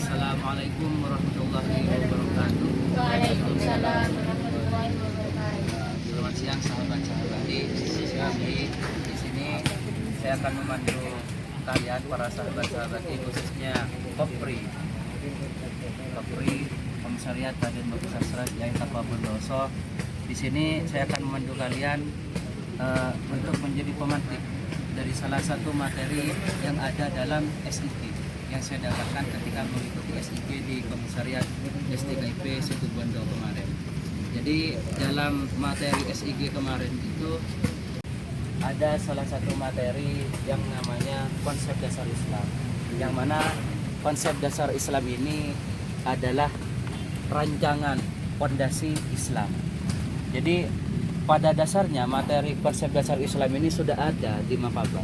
Assalamualaikum warahmatullahi wabarakatuh. Waalaikumsalam warahmatullahi wabarakatuh. Selamat siang sahabat-sahabat di kami. Di sini saya akan memandu kalian para sahabat-sahabat khususnya Kopri Komisariat Raden Bagus Sastra Jaya Tapa Bondoso. Di sini saya akan memandu kalian untuk menjadi pemantik dari salah satu materi yang ada dalam SIG yang saya dapatkan ketika mengikuti SIG di Komisariat STKIP Situbondo kemarin. Jadi dalam materi SIG kemarin itu ada salah satu materi yang namanya konsep dasar Islam, yang mana konsep dasar Islam ini adalah rancangan fondasi Islam. Jadi pada dasarnya materi konsep dasar Islam ini sudah ada di Mafaba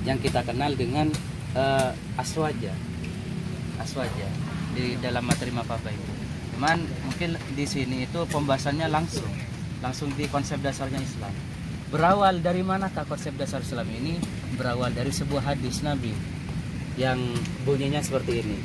yang kita kenal dengan aswaja di dalam materi Mafaba itu. Cuman mungkin di sini itu pembahasannya langsung di konsep dasarnya Islam. Berawal dari manakah konsep dasar Islam ini? Berawal dari sebuah hadis Nabi yang bunyinya seperti ini.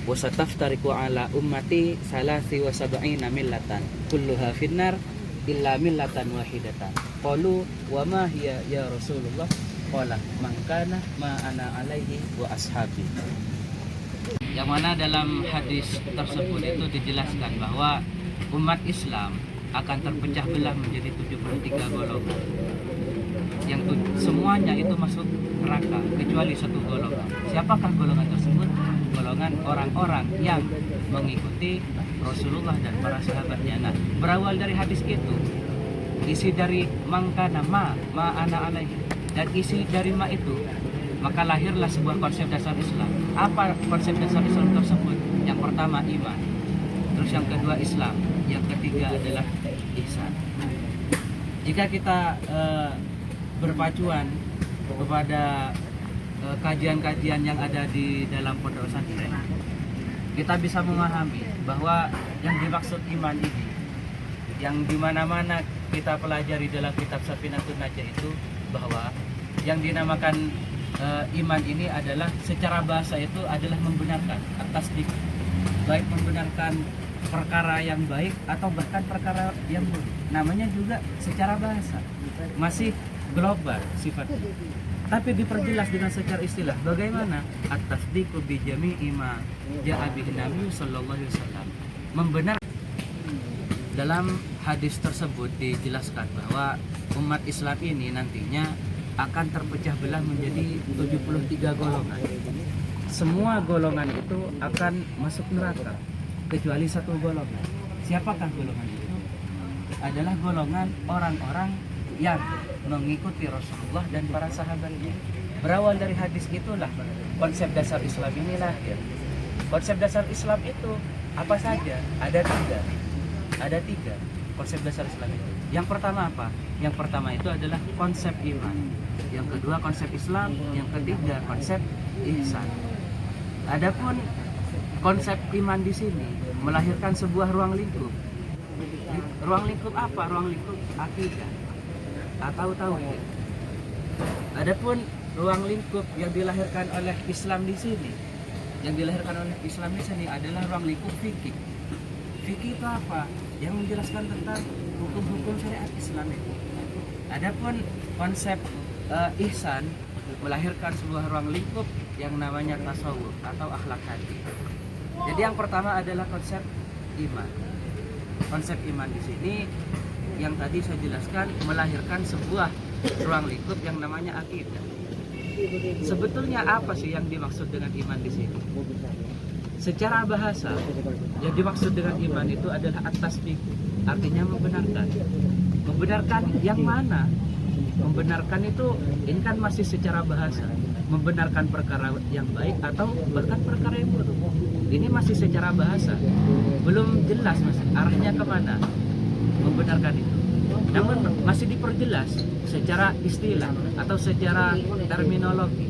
Wasataftariqu ala ummati salasi wa sab'ina millatan kulluha finnar illa millatan wahidatan. Qalu wa ma hiya ya Rasulullah? Qala man kana ma ana alaihi wa ashabi. Yang mana dalam hadis tersebut itu dijelaskan bahwa umat Islam akan terpecah belah menjadi 73 golongan. Yang semuanya itu masuk neraka kecuali satu golongan. Siapakah golongan tersebut? Golongan orang-orang yang mengikuti Rasulullah dan para sahabatnya. Nah, berawal dari hadis itu, isi dari mangkana ma ana alaihi, dan isi dari ma itu, maka lahirlah sebuah konsep dasar Islam. Apa konsep dasar Islam tersebut? Yang pertama iman, terus yang kedua Islam, yang ketiga adalah ihsan. Jika kita berpacuan kepada kajian-kajian yang ada di dalam pondok pesantren, kita bisa memahami bahwa yang dimaksud iman ini, yang dimana-mana kita pelajari dalam kitab Safinatun Najah itu, bahwa yang dinamakan iman ini adalah secara bahasa itu adalah membenarkan atas baik membenarkan perkara yang baik atau bahkan perkara yang buruk. Namanya juga secara bahasa masih global sifatnya, tapi diperjelas dengan secara istilah. Bagaimana? At-tasdiqu bi jami'i ma ja'a bihi Nabi sallallahu alaihi wasallam. Membenar. Dalam hadis tersebut dijelaskan bahwa umat Islam ini nantinya akan terpecah belah menjadi 73 golongan. Semua golongan itu akan masuk neraka kecuali satu golongan. Siapakah golongan itu? Adalah golongan orang-orang yang mengikuti Rasulullah dan para sahabatnya. Berawal dari hadis itulah konsep dasar Islam ini lahir. Konsep dasar Islam itu apa saja? Ada tiga konsep dasar Islam itu. Yang pertama apa? Yang pertama itu adalah konsep iman. Yang kedua konsep Islam. Yang ketiga konsep ihsan. Adapun konsep iman di sini melahirkan sebuah ruang lingkup. Ruang lingkup apa? Ruang lingkup akidah atau tauhid. Adapun ruang lingkup yang dilahirkan oleh Islam di sini, adalah ruang lingkup fikih. Fikih itu apa? Yang menjelaskan tentang hukum-hukum syariat Islam itu. Adapun konsep ihsan melahirkan sebuah ruang lingkup yang namanya tasawuf atau akhlak hati. Jadi yang pertama adalah konsep iman. Konsep iman di sini yang tadi saya jelaskan melahirkan sebuah ruang lingkup yang namanya akidah. Sebetulnya apa sih yang dimaksud dengan iman di sini? Secara bahasa, yang dimaksud dengan iman itu adalah at-tasdiq, artinya membenarkan. Membenarkan yang mana? Membenarkan itu, ini kan masih secara bahasa. Membenarkan perkara yang baik atau bahkan perkara yang buruk. Ini masih secara bahasa. Belum jelas masih arahnya kemana membenarkan itu. Namun masih diperjelas secara istilah atau secara terminologi.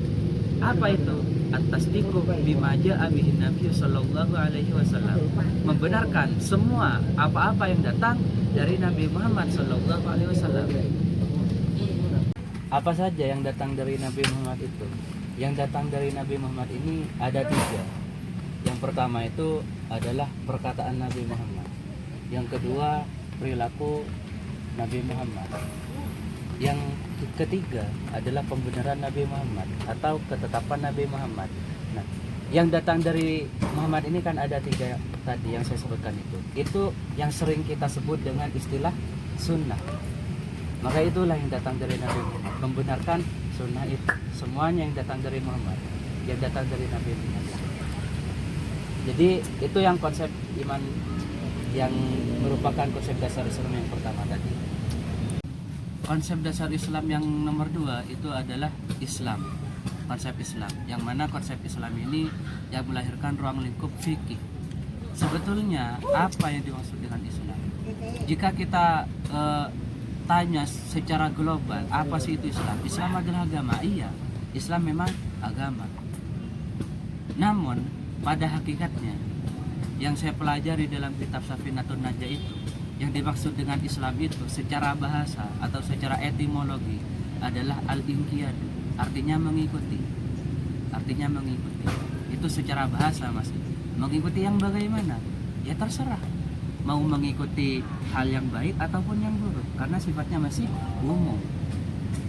Apa itu? At-tasdiqu bima ja'a bihi Nabi sallallahu alaihi wasallam. Membenarkan semua apa-apa yang datang dari Nabi Muhammad sallallahu alaihi wasallam. Apa saja yang datang dari Nabi Muhammad itu? Yang datang dari Nabi Muhammad ini ada tiga. Yang pertama itu adalah perkataan Nabi Muhammad. Yang kedua, perilaku Nabi Muhammad. Yang ketiga adalah pembenaran Nabi Muhammad atau ketetapan Nabi Muhammad. Nah, yang datang dari Muhammad ini kan ada 3 tadi yang saya sebutkan itu. Itu yang sering kita sebut dengan istilah sunnah. Maka itulah yang datang dari Nabi Muhammad, membenarkan sunnah itu. Semuanya yang datang dari Muhammad, yang datang dari Nabi Muhammad. Jadi itu yang konsep iman yang merupakan konsep dasar Islam yang pertama tadi. Konsep dasar Islam yang nomor 2 itu adalah Islam. Konsep Islam, yang mana konsep Islam ini yang melahirkan ruang lingkup fikih. Sebetulnya apa yang dimaksud dengan Islam? Jika kita tanya secara global, apa sih itu Islam? Islam adalah agama. Iya, Islam memang agama. Namun pada hakikatnya yang saya pelajari dalam kitab Safinatun Najah itu, yang dimaksud dengan Islam itu secara bahasa atau secara etimologi adalah al-inqiyadu, artinya mengikuti. Artinya mengikuti. Itu secara bahasa, Mas. Mengikuti yang bagaimana? Ya terserah. Mau mengikuti hal yang baik ataupun yang buruk, karena sifatnya masih umum.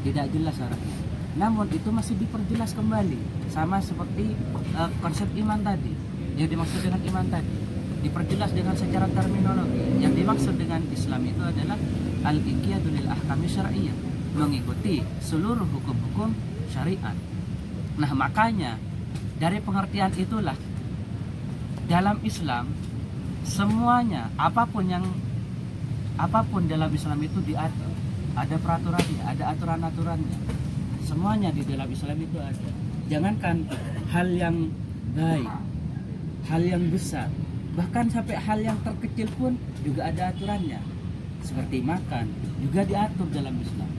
Tidak jelas arahnya. Namun itu masih diperjelas kembali, sama seperti konsep iman tadi. Yang dimaksud dengan iman tadi diperjelas dengan secara terminologi. Yang dimaksud dengan Islam itu adalah al-inqiyadu lil ahkami syar'iyyah, mengikuti seluruh hukum-hukum syariat. Nah, makanya dari pengertian itulah dalam Islam semuanya, apapun dalam Islam itu diatur. Ada peraturannya, ada aturan-aturannya. Semuanya di dalam Islam itu ada. Jangankan hal yang baik, hal yang besar, bahkan sampai hal yang terkecil pun juga ada aturannya. Seperti makan juga diatur dalam Islam.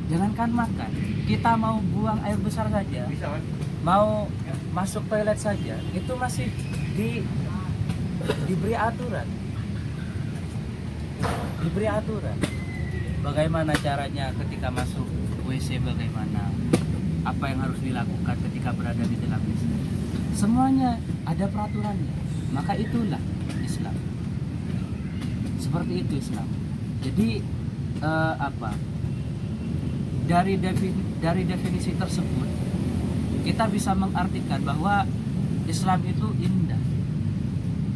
Jangankan makan, kita mau buang air besar saja, mau masuk toilet saja, itu masih diberi aturan. Diberi aturan. Bagaimana caranya ketika masuk WC, bagaimana, apa yang harus dilakukan ketika berada di dalam WC. Semuanya ada peraturannya. Maka itulah Islam. Seperti itu Islam. Jadi dari definisi tersebut kita bisa mengartikan bahwa Islam itu indah.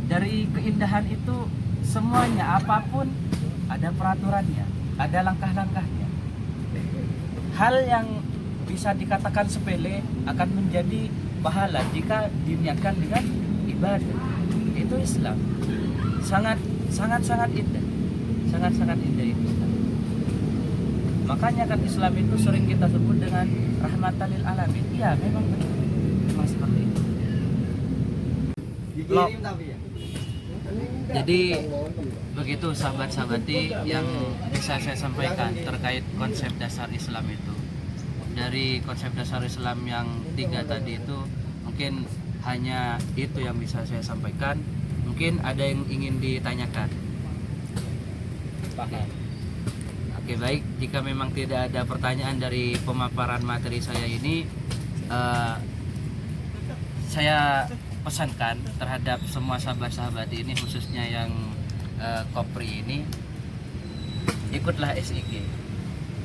Dari keindahan itu semuanya, apapun ada peraturannya, ada langkah-langkahnya. Hal yang bisa dikatakan sepele akan menjadi pahala jika diniatkan dengan ibadah. Itu Islam. Sangat indah. Sangat indah itu Islam. Makanya kan Islam itu sering kita sebut dengan rahmatan lil alamin. Iya, memang benar. Memang seperti itu. Jadi begitu sahabat-sahabati yang bisa saya sampaikan terkait konsep dasar Islam itu. Dari konsep dasar Islam yang 3 tadi itu mungkin hanya itu yang bisa saya sampaikan. Mungkin ada yang ingin ditanyakan. Oke, baik. Jika memang tidak ada pertanyaan dari pemaparan materi saya ini, saya pesankan terhadap semua sahabat-sahabat ini, khususnya yang Kopri ini, ikutlah SIG.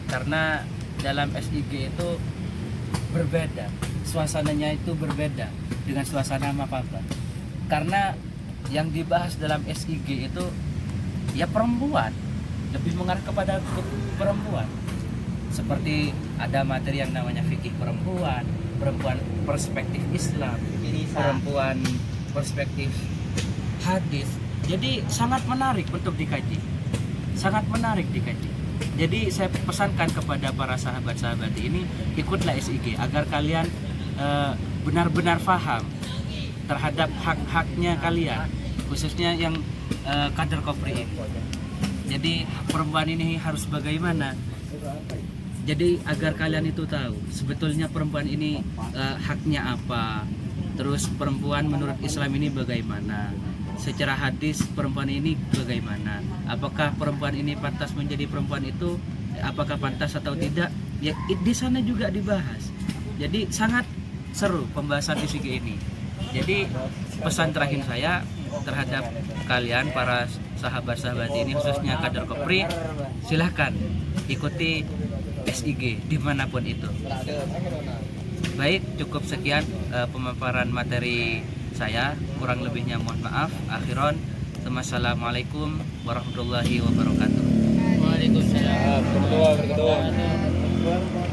Karena dalam SIG itu berbeda, suasananya itu berbeda dengan suasana Mapapa. Karena yang dibahas dalam SIG itu ya perempuan, lebih mengarah kepada perempuan. Seperti ada materi yang namanya fikih perempuan, perempuan perspektif Islam, perempuan perspektif hadis. Jadi sangat menarik untuk dikaji. Sangat menarik dikaji. Jadi saya pesankan kepada para sahabat-sahabat ini, ikutlah SIG agar kalian benar-benar paham terhadap hak-haknya kalian, khususnya yang kader Kopri ini. Jadi perempuan ini harus bagaimana? Jadi agar kalian itu tahu sebetulnya perempuan ini haknya apa, terus perempuan menurut Islam ini bagaimana, secara hadis perempuan ini bagaimana, apakah perempuan ini pantas menjadi perempuan itu, apakah pantas atau tidak, ya di sana juga dibahas. Jadi sangat seru pembahasan SIG ini. Jadi pesan terakhir saya terhadap kalian para sahabat-sahabat ini, khususnya kader Kopri, silahkan ikuti SIG dimanapun itu. Baik, cukup sekian pemaparan materi saya, kurang lebihnya mohon maaf. Akhiron, assalamualaikum warahmatullahi wabarakatuh. Waalaikumsalam warahmatullahi wabarakatuh.